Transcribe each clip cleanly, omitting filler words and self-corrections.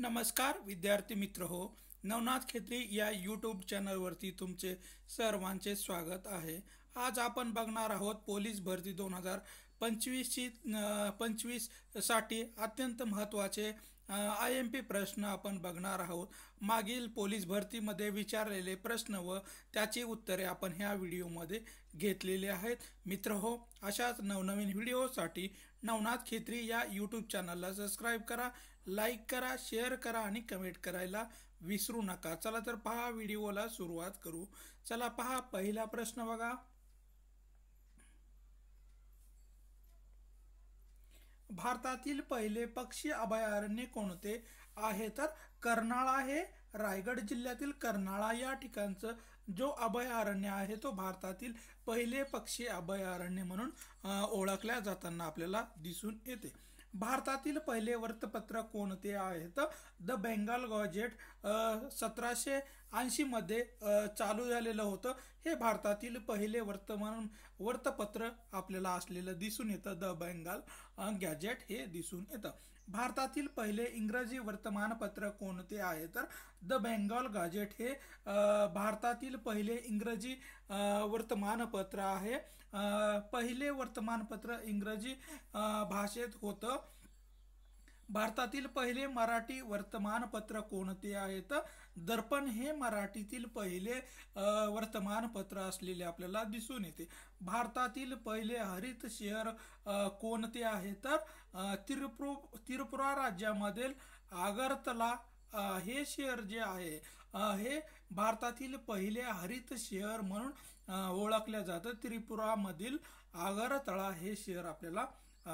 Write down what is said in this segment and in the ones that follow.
नमस्कार विद्यार्थी मित्र हो. नवनाथ खेत्री या यूट्यूब चॅनलवरती तुमचे सर्वांचे स्वागत आहे. आज आपण बघणार आहोत पोलीस भरती 2025 साठी अत्यंत महत्त्वाचे IMP प्रश्न आपण बघणार आहोत. मागील पोलीस भरतीमध्ये विचारलेले प्रश्न व त्याची उत्तरे आपण ह्या व्हिडिओमध्ये घेतलेले आहेत. मित्र हो, अशाच नवनवीन व्हिडिओसाठी नवनाथ खेत्री या यूट्यूब चॅनलला सबस्क्राईब करा, लाईक करा, शेअर करा आणि कमेंट करायला विसरू नका. चला तर पहा, व्हिडिओला सुरुवात करू. चला पहा, पहिला प्रश्न बघा. भारतातील पहिले पक्षी अभयारण्य कोणते आहे? तर कर्नाळा हे रायगड जिल्ह्यातील कर्नाळा या ठिकाणचं जो अभयारण्य आहे तो भारतातील पहिले पक्षी अभयारण्य म्हणून ओळखल्या जाताना आपल्याला दिसून येते. भारतातील पहिले वृत्तपत्र कोणते आहे? तर द बेंगाल गॅझेट 1780 मध्ये चालू झालेलं होतं. हे भारतातील पहिले वृत्तपत्र आपल्याला असलेलं दिसून येतं. द बेंगाल गॅझेट हे दिसून येतं. भारतातील पहिले इंग्रजी वर्तमानपत्र कोणते आहे? तर द बेंगाल गॅझेट हे भारतातील पहिले इंग्रजी वर्तमानपत्र आहे. पहिले वर्तमानपत्र इंग्रजी भाषेत होतं. भारतातील पहिले मराठी वर्तमानपत्र कोणते आहे? तर दर्पण हे मराठीतील पहिले वर्तमानपत्र असलेले आपल्याला दिसून येते. भारतातील पहिले हरित शहर कोणते आहे? तर त्रिपुरा राज्यामधील आगरतला हे शहर जे आहे हे भारतातील पहिले हरित शहर म्हणून ओळखले जातं. त्रिपुरामधील आगरतळा हे शहर आपल्याला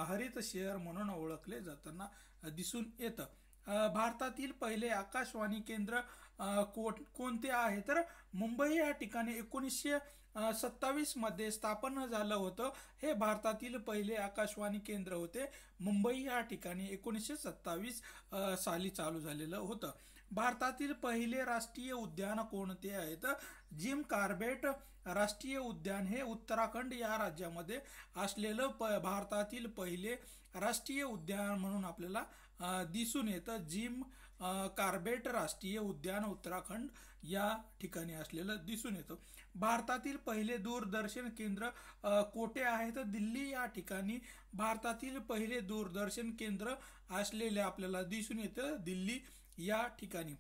हरित शहर म्हणून ओळखले जाताना दिसून येतं. भारतातील पहिले आकाशवाणी केंद्र कोणते आहे? तर मुंबई या ठिकाणी 1927 मध्ये स्थापन झालं होतं. हे भारतातील पहिले आकाशवाणी केंद्र होते. मुंबई या ठिकाणी 1927 साली चालू झालेलं होतं. भारतातील पहिले राष्ट्रीय उद्यान कोणते आहे? तर जिम कॉर्बेट राष्ट्रीय उद्यान हे उत्तराखंड या राज्यामध्ये असलेलं भारतातील पहिले राष्ट्रीय उद्यान म्हणून आपल्याला दिसून येतं. जिम कॉर्बेट राष्ट्रीय उद्यान उत्तराखंड या ठिकाणी असलेलं दिसून येतं. भारतातील पहिले दूरदर्शन केंद्र कोठे आहे? तर दिल्ली या ठिकाणी भारतातील पहिले दूरदर्शन केंद्र असलेले आपल्याला दिसून येतं. दिल्ली या ठिकाणी.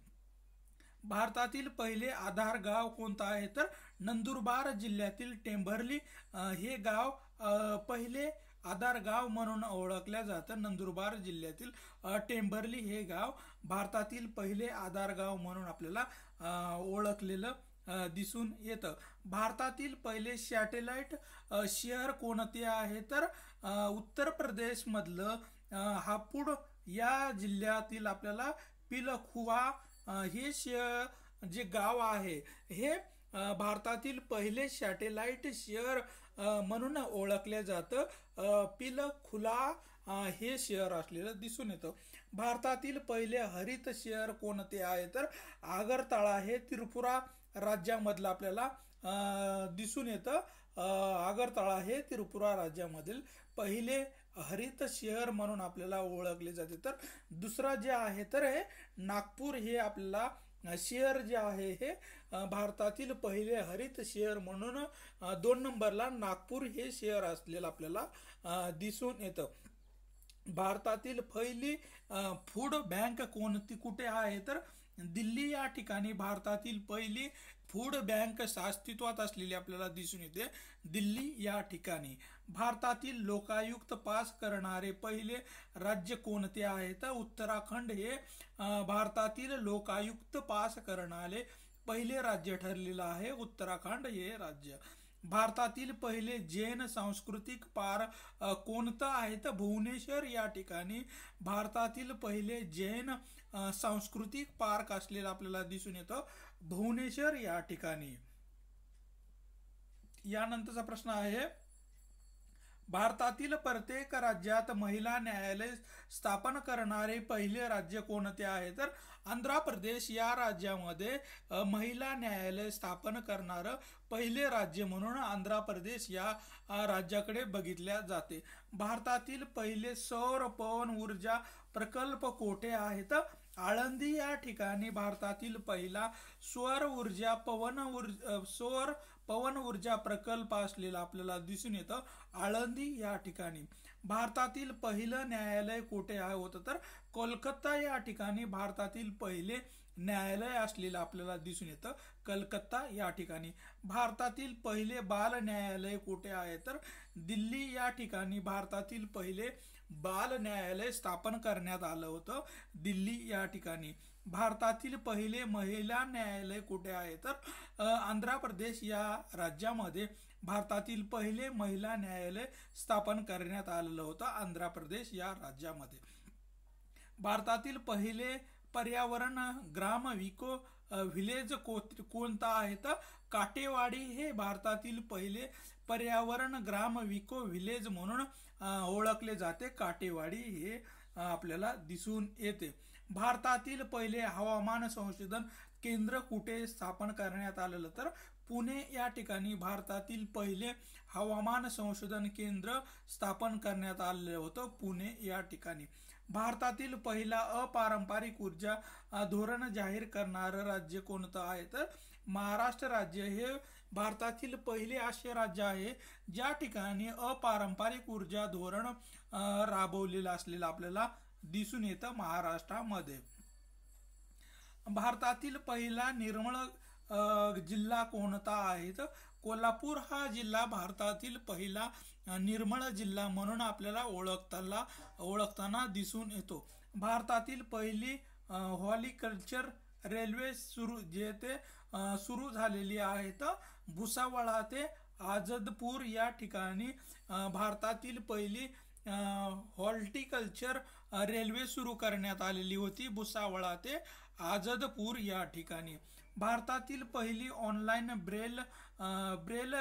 भारतातील पहिले आधार गाव कोणतं आहे? तर नंदुरबार जिल्ह्यातील टेंभर्ली हे गाव पहिले आधार गाव म्हणून ओळखल्या जातं. नंदुरबार जिल्ह्यातील टेंभर्ली हे गाव भारतातील पहिले आधार गाव म्हणून आपल्याला ओळखलेलं दिसून येतं. भारतातील पहिले सॅटेलाइट शहर कोणते आहे? तर उत्तर प्रदेश मधलं हापुड या जिल्ह्यातील आपल्याला पिलखुवा हे जे गाव आहे हे भारतातील पहिले सॅटेलाइट शहर म्हणून ओळखले जातं. पिलखुला हे शहर असलेलं दिसून येतं. भारतातील पहिले हरित शहर कोणते आहे? तर आगरतळा हे त्रिपुरा राज्यामधलं आपल्याला दिसून येतं. आगरतळा हे त्रिपुरा राज्यामधील पहिले हरित शहर म्हणून आपल्याला ओळखले जाते. तर दुसरा जे आहे तर हे नागपूर हे आपल्याला शहर जे आहे हे भारतातील पहिले हरित शहर म्हणून 2 नंबरला नागपूर हे शहर असलेलं आपल्याला दिसून येतं. भारतातील पहिली फूड बँक कुठे आहे? तर दिल्ली या ठिकाणी भारतातील पहिली फूड बँक अस्तित्वात असलेली आपल्याला दिसून येते. दिल्ली या ठिकाणी. भारतातील लोकायुक्त पास करणारे पहिले राज्य कोणते आहे? तर उत्तराखंड हे भारतातील लोकायुक्त पास करणारे पहिले राज्य ठरलेलं आहे. उत्तराखंड हे राज्य. भारतातील पहिले जैन सांस्कृतिक पार्क कोणतं आहे? तर भुवनेश्वर या ठिकाणी भारतातील पहिले जैन सांस्कृतिक पार्क असलेलं आपल्याला दिसून येतं. भुवनेश्वर या ठिकाणी. यानंतरचा प्रश्न आहे, भारतातील प्रत्येक राज्यात महिला न्यायालय स्थापन करणारे पहिले राज्य कोणते आहे? तर आंध्र प्रदेश या राज्यामध्ये महिला न्यायालय स्थापन करणारं पहिले राज्य म्हणून आंध्र प्रदेश या राज्याकडे बघितल्या जाते. भारतातील पहिले सौर पवन ऊर्जा प्रकल्प कोठे आहेत? आळंदी या ठिकाणी भारतातील पहिला सौर पवन ऊर्जा प्रकल्प असलेला आपल्याला दिसून येतं आळंदी या ठिकाणी. भारतातील पहिलं न्यायालय कुठे होतं तर कोलकाता या ठिकाणी भारतातील पहिले न्यायालय असलेलं आपल्याला दिसून येतं कलकत्ता या ठिकाणी. भारतातील पहिले बाल न्यायालय कुठे आहे तर दिल्ली या ठिकाणी भारतातील पहिले बाल न्यायालय स्थापन करण्यात आलं होतं दिल्ली या ठिकाणी. भारतातील पहिले महिला न्यायालय कुठे आहे तर आंध्र प्रदेश या राज्यामध्ये भारतातील पहिले महिला न्यायालय स्थापन करण्यात आलेलं होतं आंध्र प्रदेश या राज्यामध्ये. भारतातील पहिले पर्यावरण ग्राम विको व्हिलेज कोणता आहे तर काटेवाडी हे भारतातील पहिले पर्यावरण ग्राम विको व्हिलेज म्हणून ओळखले जाते. काटेवाडी हे आपल्याला दिसून येते. भारतातील पहिले हवामान संशोधन केंद्र कुठे स्थापन करण्यात आलेलं तर पुणे या ठिकाणी भारतातील पहिले हवामान संशोधन केंद्र स्थापन करण्यात आलेलं होतं पुणे या ठिकाणी. भारतातील पहिला अपारंपरिक ऊर्जा धोरण जाहीर करणारं राज्य कोणतं आहे तर महाराष्ट्र राज्य हे भारतातील पहिले असे राज्य आहे ज्या ठिकाणी अपारंपरिक ऊर्जा धोरण राबवलेलं असलेलं आपल्याला दिसून येतं महाराष्ट्रामध्ये. भारतातील पहिला निर्मळ जिल्हा कोणता आहे तर कोल्हापूर हा जिल्हा भारतातील पहिला निर्मळ जिल्हा म्हणून आपल्याला ओळखताना दिसून येतो. भारतातील पहिली हॉर्टिकल्चर रेल्वे सुरू झालेली आहे तर भुसावळ ते आझादपूर या ठिकाणी भारतातील पहिली हॉर्टिकल्चर रेल्वे सुरू करण्यात आलेली होती भुसावळ ते आझादपूर या ठिकाणी. भारतातील पहिली ऑनलाईन ब्रेल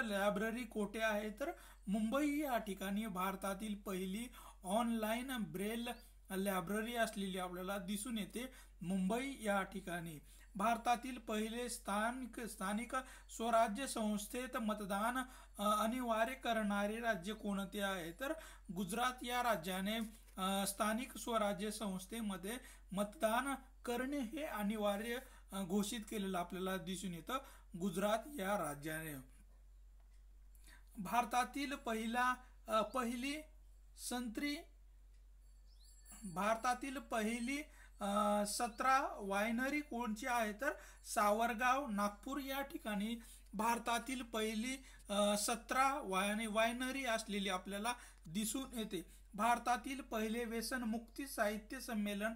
लायब्ररी कोठे आहे तर मुंबई या ठिकाणी भारतातील पहिली ऑनलाईन ब्रेल लायब्ररी असलेली आपल्याला दिसून येते मुंबई या ठिकाणी. भारतातील पहिले स्थानिक स्वराज्य संस्थेत मतदान अनिवार्य करणारे राज्य कोणते आहे तर गुजरात या राज्याने स्थानिक स्वराज्य संस्थेमध्ये मतदान करणे हे अनिवार्य घोषित केलेलं आपल्याला दिसून येतं गुजरात या राज्याने. भारतातील पहिली 17 वायनरी कोणची आहे तर सावरगाव नागपूर या ठिकाणी भारतातील पहिली 17 वायनरी असलेली आपल्याला दिसून येते. भारतातील पहिले व्यसनमुक्ती साहित्य संमेलन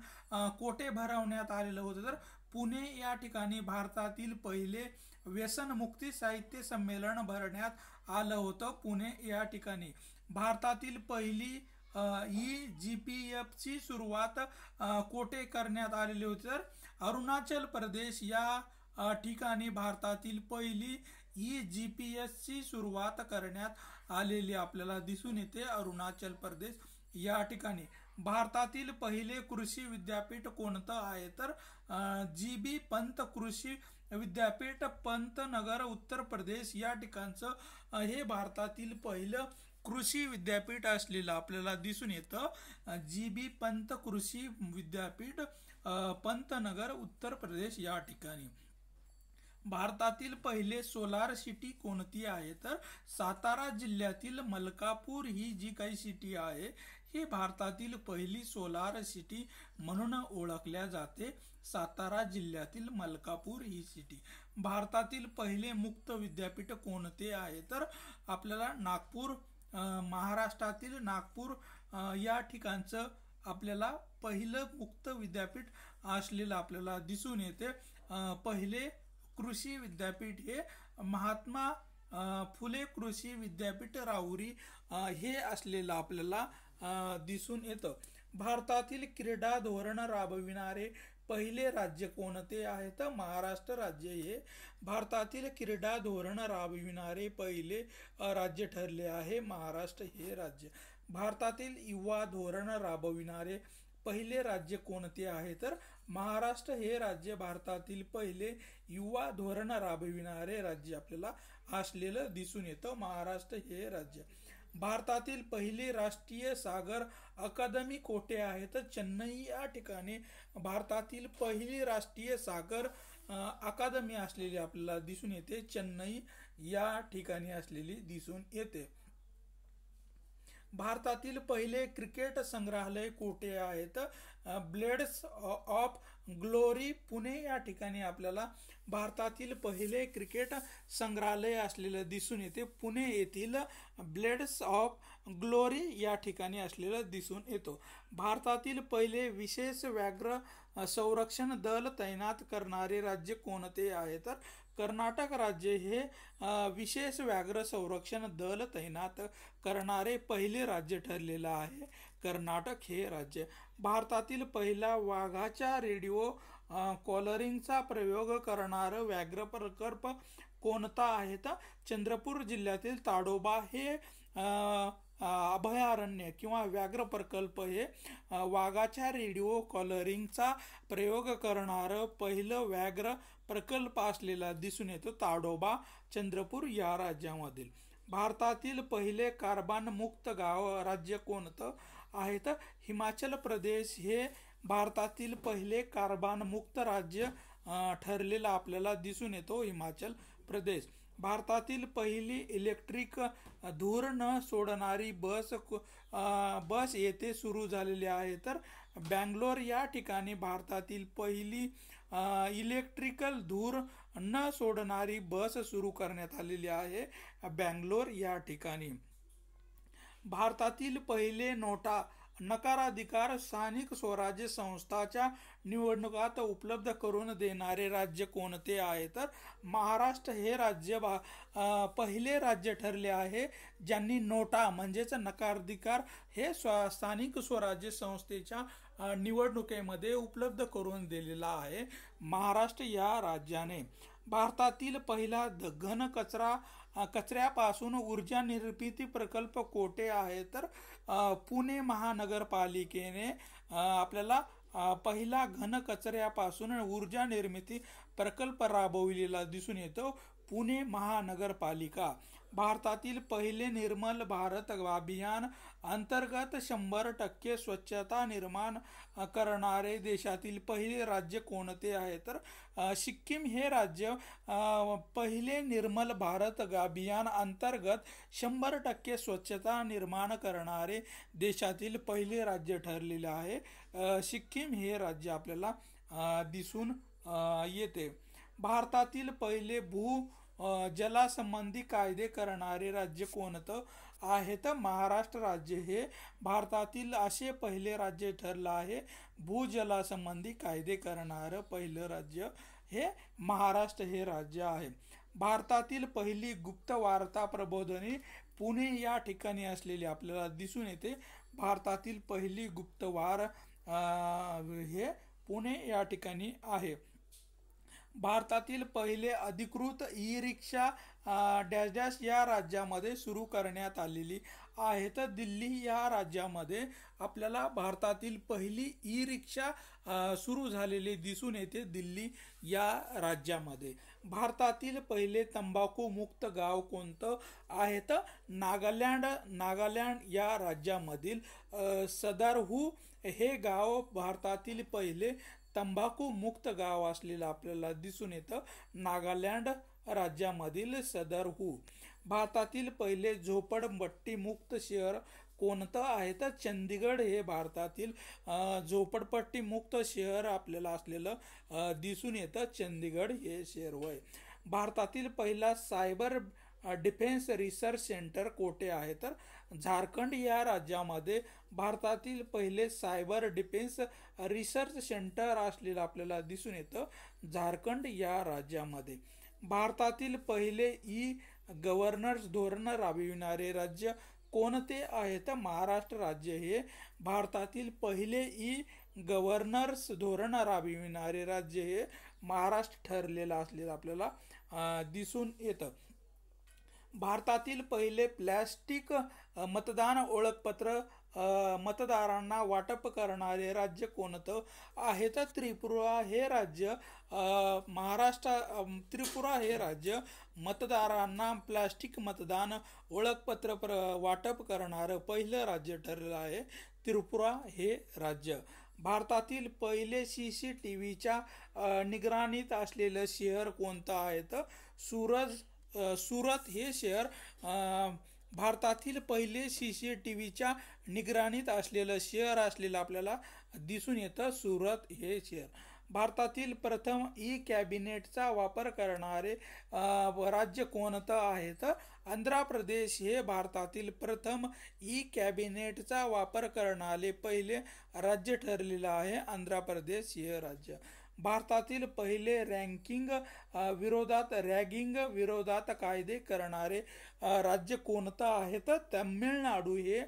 कोठे भरवण्यात आलेलं होतं तर पुणे या ठिकाणी भारतातील पहिले व्यसनमुक्ती साहित्य संमेलन भरण्यात आलं होतं पुणे या ठिकाणी. भारतातील पहिली EGPFची सुरुवात कोठे करण्यात आलेली होती तर अरुणाचल प्रदेश या ठिकाणी भारतातील पहिली EGPFची सुरुवात करण्यात आलेली आपल्याला दिसून येते अरुणाचल प्रदेश या ठिकाणी. भारतातील पहिले कृषी विद्यापीठ कोणतं आहे तर GB पंत कृषी विद्यापीठ पंतनगर उत्तर प्रदेश या ठिकाणचं हे भारतातील पहिलं कृषी विद्यापीठ असलेलं आपल्याला दिसून येतं GB पंत कृषी विद्यापीठ पंतनगर उत्तर प्रदेश या ठिकाणी. भारतातील पहिले सोलार सिटी कोणती आहे तर सातारा जिल्ह्यातील मलकापूर ही जी काही सिटी आहे ही भारतातील पहिली सोलार सिटी म्हणून ओळखल्या जाते. सातारा जिल्ह्यातील मलकापूर ही सिटी. भारतातील पहिले मुक्त विद्यापीठ कोणते आहे तर आपल्याला नागपूर महाराष्ट्रातील नागपूर या ठिकाणचं आपल्याला पहिलं मुक्त विद्यापीठ असलेलं आपल्याला दिसून येते. पहिले कृषी विद्यापीठ हे महात्मा फुले कृषी विद्यापीठ राहुरी हे असलेलं आपल्याला दिसून येतं. भारतातील क्रीडा धोरण राबविणारे पहिले राज्य कोणते आहे तर महाराष्ट्र राज्य हे भारतातील क्रीडा धोरण राबविणारे पहिले राज्य ठरले आहे महाराष्ट्र हे राज्य. भारतातील युवा धोरण राबविणारे पहिले राज्य कोणते आहे तर महाराष्ट्र हे राज्य भारतातील पहिले युवा धोरण राबविणारे राज्य आपल्याला असलेलं दिसून येतं महाराष्ट्र हे राज्य. भारतातील पहिली राष्ट्रीय सागर अकादमी कोठे आहे? तर चेन्नई या ठिकाणी भारतातील पहिली राष्ट्रीय सागर अकादमी असलेली आपल्याला दिसून येते. चेन्नई या ठिकाणी असलेली दिसून येते. भारतातील पहिले क्रिकेट संग्रहालय कोठे आहेत? ब्लेड्स ऑफ ग्लोरी पुणे या ठिकाणी आपल्याला भारतातील पहिले क्रिकेट संग्रहालय असलेलं दिसून येते. पुणे येथील ब्लेड्स ऑफ ग्लोरी या ठिकाणी असलेलं दिसून येतो. भारतातील पहिले विशेष व्याघ्र संरक्षण दल तैनात करणारे राज्य कोणते आहे? तर कर्नाटक राज्य हे विशेष व्याघ्र संरक्षण दल तैनात करणारे पहिले राज्य ठरलेलं आहे. कर्नाटक हे राज्य. भारतातील पहिला वाघाच्या रेडिओ कॉलरिंगचा प्रयोग करणारं व्याघ्र प्रकल्प कोणता आहे? तर चंद्रपूर जिल्ह्यातील ताडोबा हे अभयारण्य किंवा व्याघ्र प्रकल्प हे वाघाच्या रेडिओ कॉलरिंगचा प्रयोग करणारं पहिलं व्याघ्र प्रकल्प असलेला दिसून येतो. ताडोबा चंद्रपूर या राज्यामधील. भारतातील पहिले कार्बन मुक्त गाव राज्य कोणतं आहे? तर हिमाचल प्रदेश हे भारतातील पहिले कार्बन मुक्त राज्य ठरलेलं आपल्याला दिसून येतो. हिमाचल प्रदेश. भारतातील पहिली इलेक्ट्रिक धूर न सोडणारी बस येथे सुरू झालेली आहे. तर बँगलोर या ठिकाणी भारतातील पहिली इलेक्ट्रिकल धूर न सोडणारी बस सुरू करण्यात आलेली आहे. बँगलोर या ठिकाणी. भारतातील पहिले नोटा नकाराधिकार स्थानिक स्वराज्य संस्थाच्या निवडणुकात उपलब्ध करून देणारे राज्य कोणते आहे? तर महाराष्ट्र हे राज्य पहिले राज्य ठरले आहे ज्यांनी नोटा म्हणजेच नकाराधिकार हे स्थानिक स्वराज्य संस्थेच्या निवडणुकीमध्ये उपलब्ध करून दिलेला आहे महाराष्ट्र या राज्याने. भारतातील पहिला घन कचऱ्यापासून ऊर्जा निर्मिती प्रकल्प कोठे आहे? तर पुणे महानगरपालिकेने आपल्याला पहिला घन कचऱ्यापासून ऊर्जा निर्मिती प्रकल्प राबविलेला दिसून येतो. पुणे महानगरपालिका. भारतातील पहिले निर्मल भारत अभियान अंतर्गत 100% स्वच्छता निर्माण करणारे देशातील पहिले राज्य कोणते आहे? तर सिक्कीम हे राज्य पहिले निर्मल भारत अभियान अंतर्गत 100% स्वच्छता निर्माण करणारे देशातील पहिले राज्य ठरलेले आहे. सिक्कीम हे राज्य आपल्याला दिसून येते. भारतातील पहिले जलासंबंधी कायदे करणारे राज्य कोणतं आहे? तर महाराष्ट्र राज्य हे भारतातील असे पहिले राज्य ठरलं आहे. भूजलासंबंधी कायदे करणारं पहिलं राज्य हे महाराष्ट्र हे राज्य आहे. भारतातील पहिली गुप्त वार्ता प्रबोधिनी पुणे या ठिकाणी असलेली आपल्याला दिसून येते. भारतातील पहिली गुप्तवार हे पुणे या ठिकाणी आहे. भारतातील पहिले अधिकृत ई रिक्षा डॅश डॅश या राज्यामध्ये सुरू करण्यात आलेली आहे. तर दिल्ली या राज्यामध्ये आपल्याला भारतातील पहिली ई रिक्षा सुरू झालेली दिसून येते. दिल्ली या राज्यामध्ये. भारतातील पहिले तंबाखू मुक्त गाव कोणतं आहे? तर नागालँड या राज्यामधील सदारहू हे गाव भारतातील पहिले तंबाखू मुक्त गाव असलेलं आपल्याला दिसून येतं. नागालँड राज्यामधील सदरहू. भारतातील पहिले झोपडपट्टी मुक्त शहर कोणतं आहे? तर चंदीगड हे भारतातील झोपडपट्टी मुक्त शहर आपल्याला असलेलं दिसून येतं. चंदीगड हे शहर होय. भारतातील पहिला सायबर डिफेन्स रिसर्च सेंटर कोठे आहे? तर झारखंड या राज्यामध्ये भारतातील पहिले सायबर डिफेन्स रिसर्च सेंटर असलेलं आपल्याला दिसून येतं. झारखंड या राज्यामध्ये. भारतातील पहिले ई गव्हर्नन्स धोरण राबविणारे राज्य कोणते आहे? तर महाराष्ट्र राज्य हे भारतातील पहिले ई गव्हर्नन्स धोरण राबविणारे राज्य हे महाराष्ट्र ठरलेलं असलेलं आपल्याला दिसून येतं. भारतातील पहिले प्लॅस्टिक मतदान ओळखपत्र मतदारांना वाटप करणारे राज्य कोणतं आहे? तर त्रिपुरा हे राज्य त्रिपुरा हे राज्य मतदारांना प्लास्टिक मतदान ओळखपत्र वाटप करणारं पहिलं राज्य ठरलेलं आहे त्रिपुरा हे राज्य. भारतातील पहिले CCTVच्या निगराणीत असलेलं शहर कोणतं आहे? तर सुरत हे शहर भारतातील पहिले CCTVच्या निगराणीत असलेलं शहर असलेलं आपल्याला दिसून येतं सुरत हे शहर. भारतातील प्रथम कॅबिनेटचा वापर करणारे राज्य कोणतं आहे? तर आंध्र प्रदेश हे भारतातील प्रथम कॅबिनेटचा वापर करणारे पहिले राज्य ठरलेलं आहे आंध्र प्रदेश हे राज्य. भारतातील पहिले रॅगिंग विरोधात कायदे करणारे राज्य कोणतं आहे? तर तमिळनाडू हे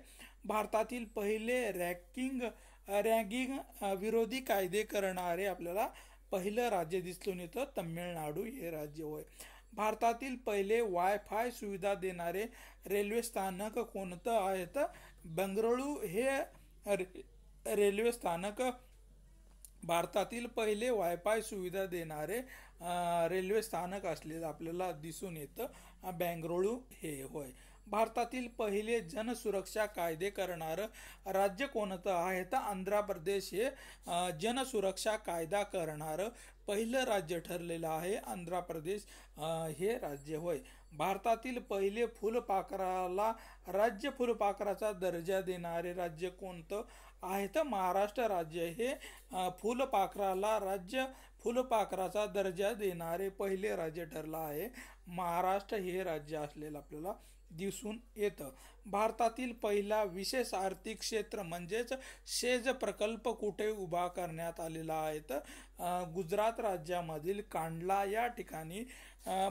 भारतातील पहिले रॅगिंग विरोधी कायदे करणारे आपल्याला पहिलं राज्य दिसून येतं तमिळनाडू हे राज्य होय. भारतातील पहिले वायफाय सुविधा देणारे रेल्वे स्थानक कोणतं आहे? तर बंगळुरू हे रेल्वे स्थानक भारतातील पहिले वायफाय सुविधा देणारे रेल्वे स्थानक असलेलं आपल्याला दिसून येतं बंगळुरू हे होय. भारतातील पहिले जनसुरक्षा कायदे करणारं राज्य कोणतं आहे? तर आंध्र प्रदेश हे जनसुरक्षा कायदा करणारं पहिलं राज्य ठरलेलं आहे आंध्र प्रदेश हे राज्य होय. भारतातील पहिले फुलपाखराला राज्य फुलपाखराचा दर्जा देणारे राज्य कोणतं आहे? तर महाराष्ट्र राज्य हे फुलपाखराला राज्य फुलपाखराचा दर्जा देणारे पहिले राज्य ठरलं आहे महाराष्ट्र हे राज्य असलेलं आपल्याला दिसून येतं. भारतातील पहिला विशेष आर्थिक क्षेत्र म्हणजेच शेज प्रकल्प कुठे उभा करण्यात आलेला आहे? तर गुजरात राज्यामधील कांडला या ठिकाणी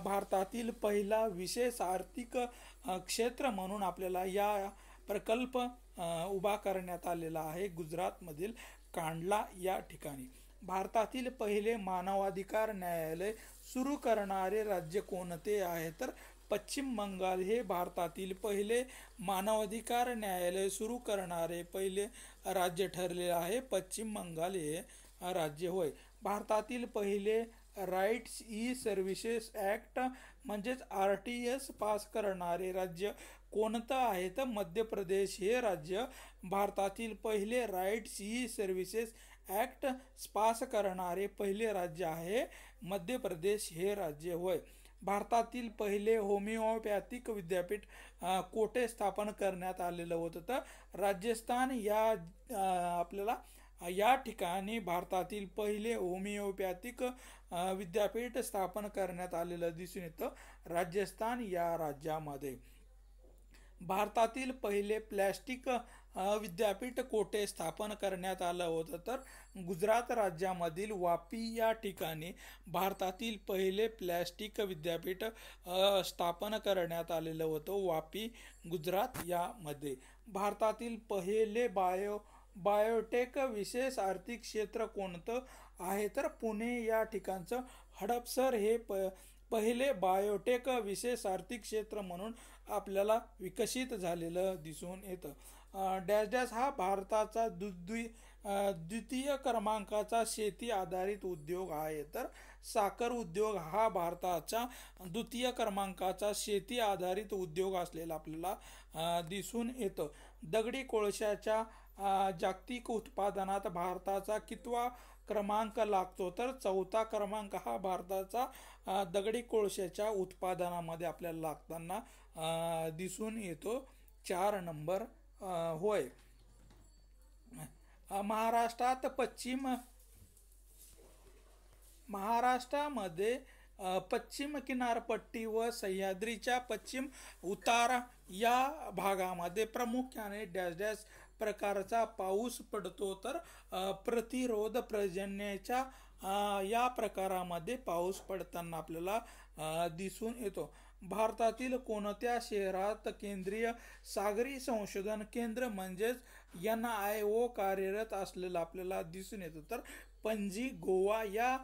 भारतातील पहिला विशेष आर्थिक क्षेत्र म्हणून आपल्याला या प्रकल्प उभा करण्यात आलेला आहे गुजरातमधील कांडला या ठिकाणी. भारतातील पहिले मानवाधिकार न्यायालय सुरू करणारे राज्य कोणते आहे? तर पश्चिम बंगाल हे भारतातील पहिले मानवाधिकार न्यायालय सुरू करणारे पहिले राज्य ठरले आहे पश्चिम बंगाल हे राज्य होय. भारतातील पहिले राईट्स सर्व्हिसेस ॲक्ट म्हणजेच RTS पास करणारे राज्य कोणतं आहे? तर मध्य प्रदेश हे राज्य भारतातील पहिले राईट्स सर्व्हिसेस ॲक्ट पास करणारे पहिले राज्य आहे मध्य प्रदेश हे राज्य होय. भारतातील पहिले होमिओपॅथिक विद्यापीठ कोठे स्थापन करण्यात आलेलं होतं? तर राजस्थान या आपल्याला या ठिकाणी भारतातील पहिले होमिओपॅथिक विद्यापीठ स्थापन करण्यात आलेलं दिसून येतं राजस्थान या राज्यामध्ये. भारतातील पहिले प्लॅस्टिक विद्यापीठ कोठे स्थापन करण्यात आलं होतं? तर गुजरात राज्यामधील वापी या ठिकाणी भारतातील पहिले प्लॅस्टिक विद्यापीठ स्थापन करण्यात आलेलं होतं वापी गुजरात यामध्ये. भारतातील पहिले बायोटेक विशेष आर्थिक क्षेत्र कोणतं आहे? तर पुणे या ठिकाणचं हडपसर हे पहिले बायोटेक विशेष आर्थिक क्षेत्र म्हणून आपल्याला विकसित झालेलं दिसून येतं. डॅश डॅश हा भारताचा द्वितीय क्रमांकाचा शेती आधारित उद्योग आहे. तर साखर उद्योग हा भारताचा द्वितीय क्रमांकाचा शेती आधारित उद्योग असलेला आपल्याला दिसून येतं. दगडी कोळशाच्या जागतिक उत्पादनात भारताचा कितवा क्रमांक लागतो? तर चौथा क्रमांक हा भारताचा दगडी कोळशाच्या उत्पादनामध्ये आपल्याला लागताना दिसून येतो 4 नंबर होय. महाराष्ट्रामध्ये पश्चिम किनारपट्टी व सह्याद्रीच्या पश्चिम उतार या भागामध्ये प्रामुख्याने डॅश डॅश प्रकारचा पाऊस पडतो. तर प्रतिरोध पर्जन्याच्या या प्रकारामध्ये पाऊस पडताना आपल्याला दिसून येतो. भारतातील कोणत्या शहरात केंद्रीय सागरी संशोधन केंद्र म्हणजेच NIO कार्यरत असलेलं आपल्याला दिसून येतं? तर पणजी गोवा या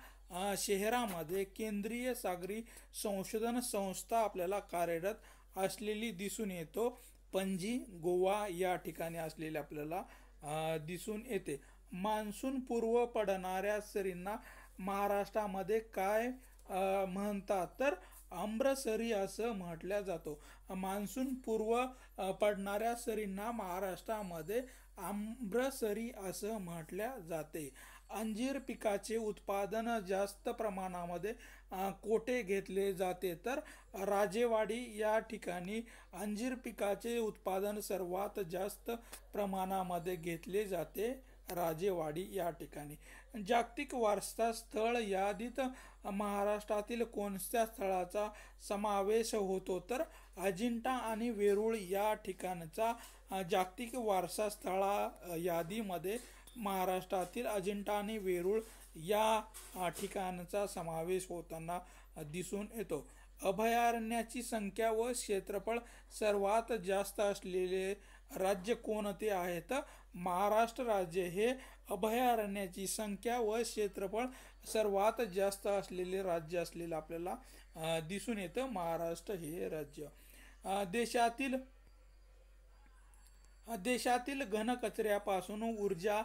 शहरामध्ये केंद्रीय सागरी संशोधन संस्था आपल्याला कार्यरत असलेली दिसून येतो पणजी, गोवा या ठिकाणी असलेले आपल्याला दिसून येते. मान्सून पूर्व पडणाऱ्या सरींना महाराष्ट्रामध्ये काय म्हणतात, तर अमृतसरी असं म्हटलं जातो. मान्सून पूर्व पडणाऱ्या सरींना महाराष्ट्रामध्ये अमृतसरी असं म्हटल्या जाते. अंजीर पिकाचे उत्पादन जास्त प्रमाणामध्ये कोठे घेतले जाते, तर राजेवाडी या ठिकाणी अंजीर पिकाचे उत्पादन सर्वात जास्त प्रमाणामध्ये घेतले जाते, राजेवाडी या ठिकाणी. जागतिक वारसा स्थळ यादीत महाराष्ट्रातील कोणत्या स्थळाचा समावेश होतो, तर अजिंठा आणि वेरूळ या ठिकाणचा जागतिक वारसा स्थळा यादीमध्ये महाराष्ट्रातील अजिंठा आणि वेरूळ या ठिकाणचा समावेश होताना दिसून येतो. अभयारण्याची संख्या व क्षेत्रफळ सर्वात जास्त असलेले राज्य कोणते आहे, तर महाराष्ट्र राज्य हे अभयारण्याची संख्या व क्षेत्रफळ सर्वात जास्त असलेले राज्य असलेलं आपल्याला दिसून येतं, महाराष्ट्र हे राज्य. देशातील घनकचऱ्यापासून ऊर्जा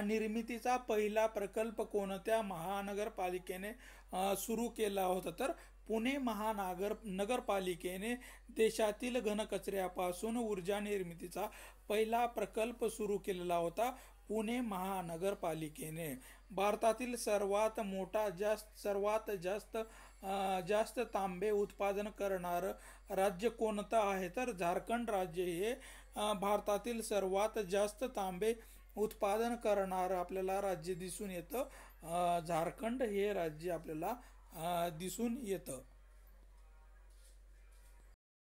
निर्मितीचा पहिला प्रकल्प कोणत्या महानगरपालिकेने सुरू केला होता, तर पुणे महानगरपालिकेने देशातील घनकचऱ्यापासून ऊर्जा निर्मितीचा पहिला प्रकल्प सुरू केलेला होता, पुणे महानगरपालिकेने. भारतातील सर्वात जास्त तांबे उत्पादन करणारं राज्य कोणतं आहे, तर झारखंड राज्य हे भारतातील सर्वात जास्त तांबे उत्पादन करणारं आपल्याला राज्य दिसून येतं. झारखंड हे राज्य आपल्याला दिसून येतं.